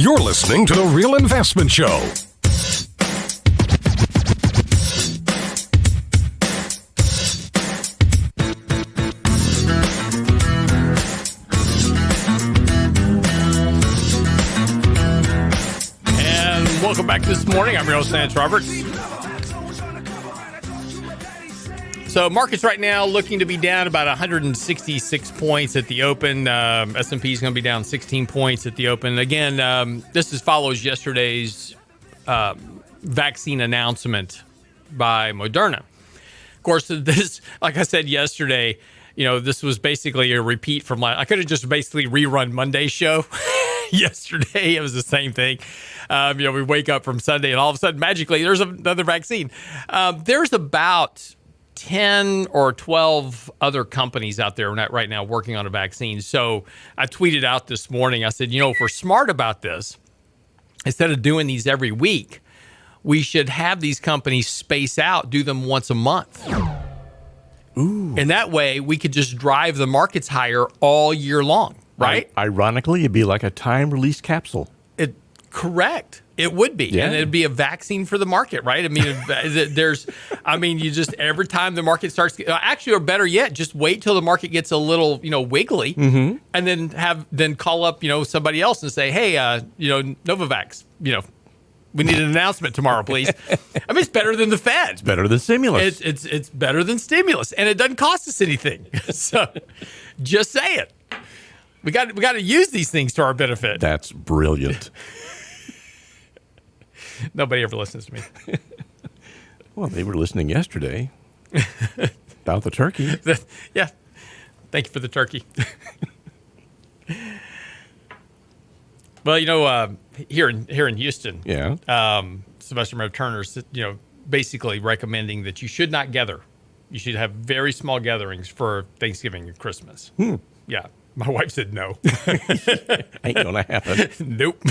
You're listening to The Real Investment Show. And welcome back this morning. I'm your host, Lance Roberts. So markets right now looking to be down about 166 points at the open. S&P is going to be down 16 points at the open. Again, this follows yesterday's vaccine announcement by Moderna. Of course, this, like I said yesterday, this was basically a repeat from I could have just basically rerun Monday's show. Yesterday, it was the same thing. We wake up from Sunday and all of a sudden, magically, there's another vaccine. There's about 10 or 12 other companies out there right now working on a vaccine. So I tweeted out this morning, I said, if we're smart about this, instead of doing these every week, we should have these companies space out, do them once a month. Ooh. And that way we could just drive the markets higher all year long, right? Ironically, it'd be like a time-release capsule. Correct. It would be. Yeah. And it'd be a vaccine for the market, right? I mean, you just, every time the market starts, actually, or better yet, just wait till the market gets a little, wiggly, and then call up, somebody else and say, hey, Novavax, we need an announcement tomorrow, please. I mean, it's better than the Fed. It's better than stimulus. It's better than stimulus, and it doesn't cost us anything. So just say it. We got to use these things to our benefit. That's brilliant. Nobody ever listens to me. Well, they were listening yesterday about the turkey. Yeah. Thank you for the turkey. Well, here in Houston, Sylvester Meadow Turner's, basically recommending that you should not gather. You should have very small gatherings for Thanksgiving and Christmas. Yeah. My wife said no. Ain't gonna happen. Nope.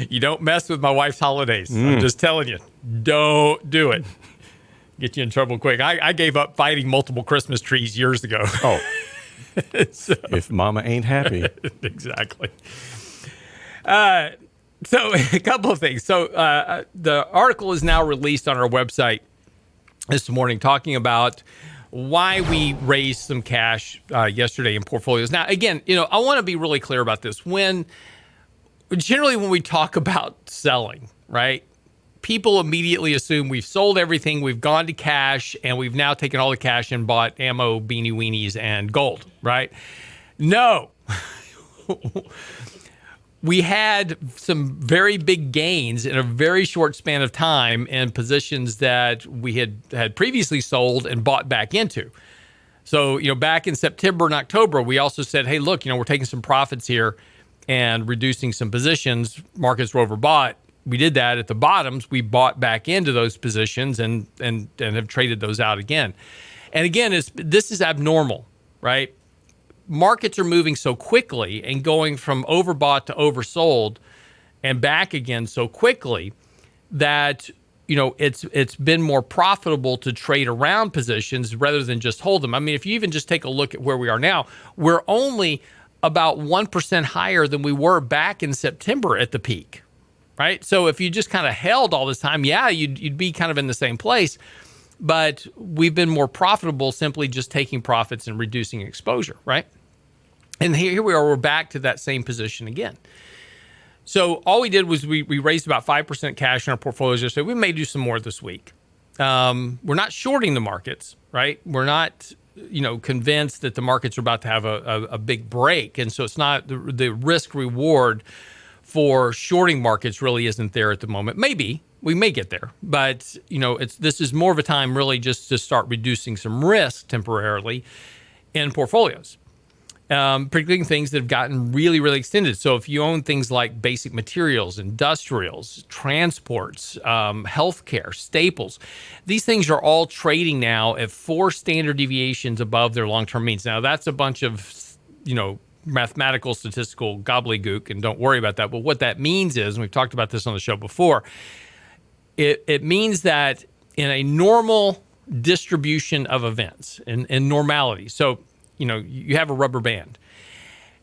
You don't mess with my wife's holidays. I'm just telling you. Don't do it. Get you in trouble quick. I gave up fighting multiple Christmas trees years ago. Oh. So, if mama ain't happy. Exactly. So a couple of things. So the article is now released on our website this morning talking about why we raised some cash yesterday in portfolios. Now, again, I want to be really clear about this. Generally, when we talk about selling, right, people immediately assume we've sold everything, we've gone to cash, and we've now taken all the cash and bought ammo, beanie weenies, and gold, right? No. We had some very big gains in a very short span of time in positions that we had previously sold and bought back into. So, back in September and October, we also said, hey, look, we're taking some profits here and reducing some positions. Markets were overbought. We did that at the bottoms. We bought back into those positions and have traded those out again. And again, this is abnormal, right? Markets are moving so quickly and going from overbought to oversold and back again so quickly that it's been more profitable to trade around positions rather than just hold them. I mean, if you even just take a look at where we are now, we're only about 1% higher than we were back in September at the peak, right? So if you just kind of held all this time, you'd be kind of in the same place. But we've been more profitable simply just taking profits and reducing exposure, right? And here we are, we're back to that same position again. So all we did was we raised about 5% cash in our portfolios yesterday. We may do some more this week. We're not shorting the markets, right? We're not, convinced that the markets are about to have a big break. And so it's not the risk reward for shorting markets really isn't there at the moment. Maybe. We may get there, but this is more of a time really just to start reducing some risk temporarily in portfolios, particularly things that have gotten really, really extended. So if you own things like basic materials, industrials, transports, healthcare, staples, these things are all trading now at 4 standard deviations above their long-term means. Now that's a bunch of, mathematical, statistical gobbledygook, and don't worry about that. But what that means is, and we've talked about this on the show before, it means that in a normal distribution of events, in normality, so, you have a rubber band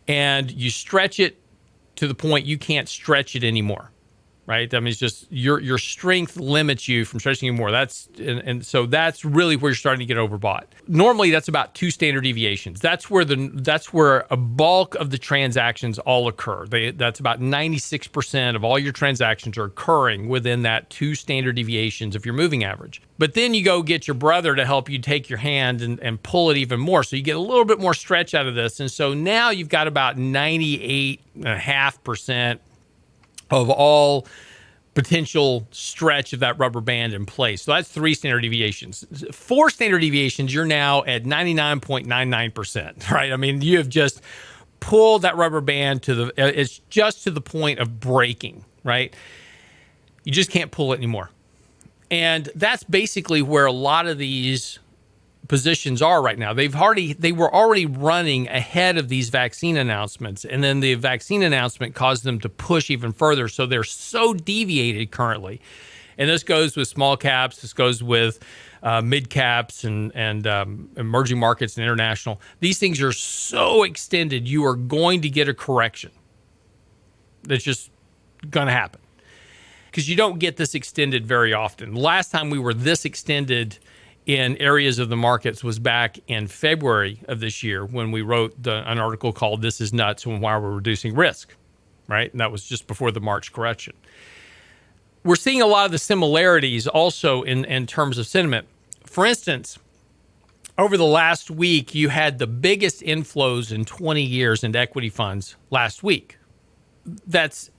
and you stretch it to the point you can't stretch it anymore, right? I mean, it's just your strength limits you from stretching anymore. And so that's really where you're starting to get overbought. Normally, that's about 2 standard deviations. That's where a bulk of the transactions all occur. That's about 96% of all your transactions are occurring within that 2 standard deviations of your moving average. But then you go get your brother to help you take your hand and pull it even more. So you get a little bit more stretch out of this. And so now you've got about 98.5% of all potential stretch of that rubber band in place. So that's 3 standard deviations. 4 standard deviations, you're now at 99.99%, right? I mean, you have just pulled that rubber band it's just to the point of breaking, right? You just can't pull it anymore. And that's basically where a lot of these positions are right now. They were already running ahead of these vaccine announcements, and then the vaccine announcement caused them to push even further. So they're so deviated currently. And this goes with small caps. This goes with mid caps and emerging markets and international. These things are so extended, you are going to get a correction. That's just going to happen because you don't get this extended very often. Last time we were this extended in areas of the markets was back in February of this year when we wrote an article called "This is Nuts and Why We're Reducing Risk," right? And that was just before the March correction. We're seeing a lot of the similarities also in terms of sentiment. For instance, over the last week, you had the biggest inflows in 20 years into equity funds last week. That's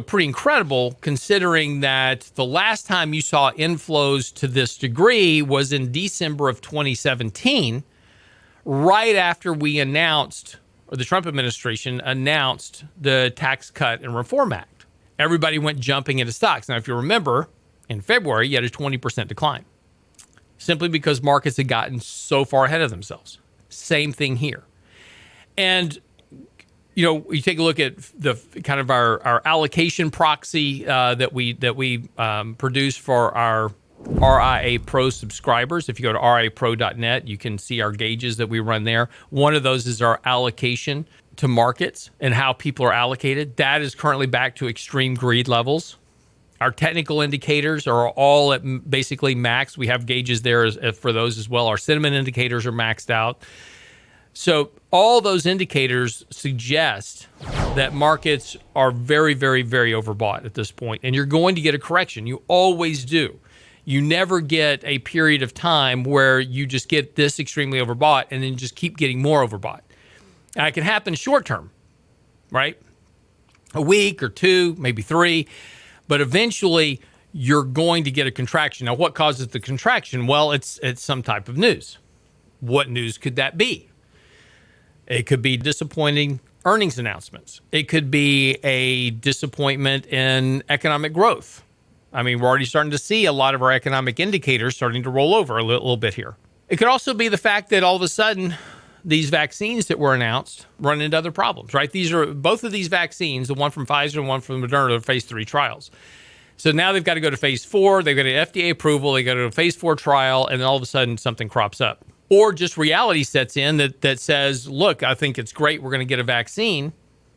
pretty incredible considering that the last time you saw inflows to this degree was in December of 2017, right after we announced, or the Trump administration announced the Tax Cut and Reform Act. Everybody went jumping into stocks. Now, if you remember, in February, you had a 20% decline simply because markets had gotten so far ahead of themselves. Same thing here. And you take a look at the kind of our allocation proxy that we produce for our RIA Pro subscribers. If you go to riapro.net, you can see our gauges that we run there. One of those is our allocation to markets and how people are allocated. That is currently back to extreme greed levels. Our technical indicators are all at basically max. We have gauges there for those as well. Our sentiment indicators are maxed out. So all those indicators suggest that markets are very, very, very overbought at this point, and you're going to get a correction. You always do. You never get a period of time where you just get this extremely overbought and then just keep getting more overbought. And it can happen short term, right? A week or 2, maybe 3, but eventually you're going to get a contraction. Now, what causes the contraction? Well, it's some type of news. What news could that be? It could be disappointing earnings announcements. It could be a disappointment in economic growth. I mean, we're already starting to see a lot of our economic indicators starting to roll over a little bit here. It could also be the fact that all of a sudden these vaccines that were announced run into other problems, right? Both of these vaccines, the one from Pfizer and one from Moderna, are phase 3 trials. So now they've got to go to phase 4. They've got an FDA approval. They go to a phase 4 trial, and then all of a sudden something crops up. Or just reality sets in that says, look, I think it's great. We're going to get a vaccine.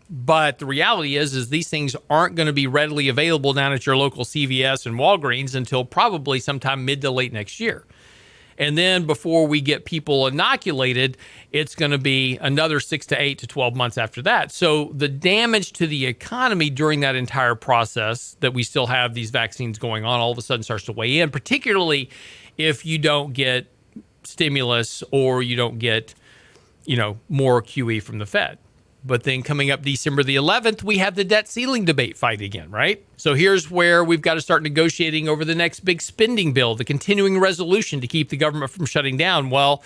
But the reality is these things aren't going to be readily available down at your local CVS and Walgreens until probably sometime mid to late next year. And then before we get people inoculated, it's going to be another 6 to 8 to 12 months after that. So the damage to the economy during that entire process that we still have these vaccines going on all of a sudden starts to weigh in, particularly if you don't get stimulus or you don't get, more QE from the Fed. But then coming up December the 11th, we have the debt ceiling debate fight again, right? So here's where we've got to start negotiating over the next big spending bill, the continuing resolution to keep the government from shutting down. Well,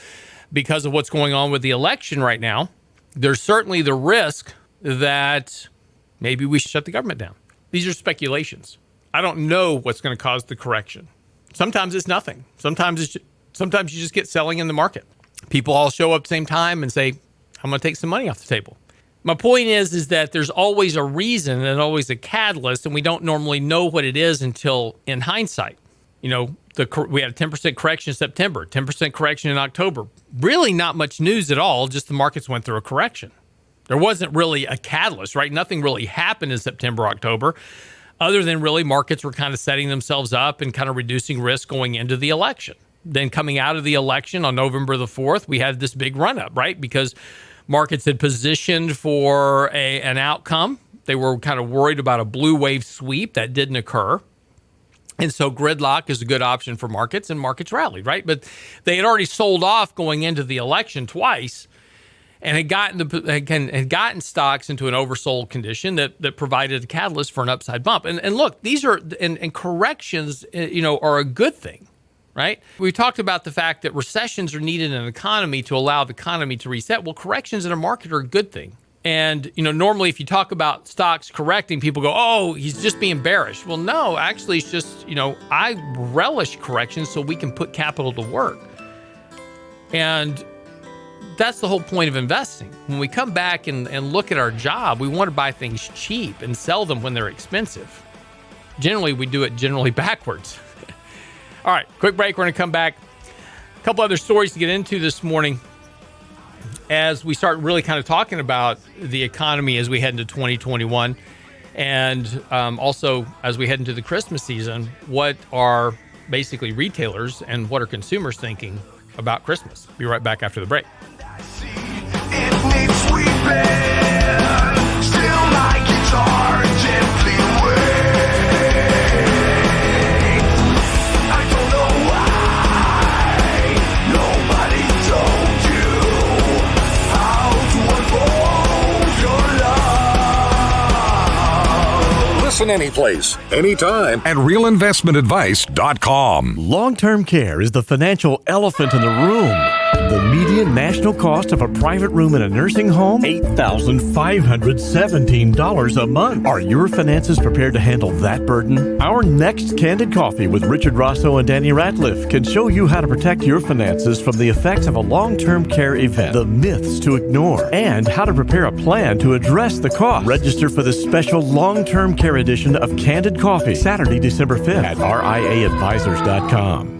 because of what's going on with the election right now, there's certainly the risk that maybe we should shut the government down. These are speculations. I don't know what's going to cause the correction. Sometimes it's nothing. Sometimes you just get selling in the market. People all show up at the same time and say, I'm going to take some money off the table. My point is that there's always a reason and always a catalyst, and we don't normally know what it is until in hindsight. We had a 10% correction in September, 10% correction in October. Really not much news at all, just the markets went through a correction. There wasn't really a catalyst, right? Nothing really happened in September, October, other than really markets were kind of setting themselves up and kind of reducing risk going into the election. Then coming out of the election on November the 4th, we had this big run up, right? Because markets had positioned for an outcome. They were kind of worried about a blue wave sweep that didn't occur. And so gridlock is a good option for markets, and markets rallied, right? But they had already sold off going into the election twice and had gotten stocks into an oversold condition that provided a catalyst for an upside bump. And look, these are and corrections, are a good thing, right? We talked about the fact that recessions are needed in an economy to allow the economy to reset. Well, corrections in a market are a good thing. And, normally if you talk about stocks correcting, people go, oh, he's just being bearish. Well, no, actually, it's just, I relish corrections so we can put capital to work. And that's the whole point of investing. When we come back and look at our job, we want to buy things cheap and sell them when they're expensive. Generally, we do it backwards. All right, quick break. We're going to come back. A couple other stories to get into this morning as we start really kind of talking about the economy as we head into 2021. And also, as we head into the Christmas season, what are basically retailers and what are consumers thinking about Christmas? Be right back after the break. It needs sweeping, still my guitar gently wait. I don't know why nobody told you how to unfold your love. Listen anyplace, anytime at realinvestmentadvice.com. Long-term care is the financial elephant in the room. The median national cost of a private room in a nursing home? $8,517 a month. Are your finances prepared to handle that burden? Our next Candid Coffee with Richard Rosso and Danny Ratliff can show you how to protect your finances from the effects of a long-term care event, the myths to ignore, and how to prepare a plan to address the cost. Register for the special long-term care edition of Candid Coffee, Saturday, December 5th at riaadvisors.com.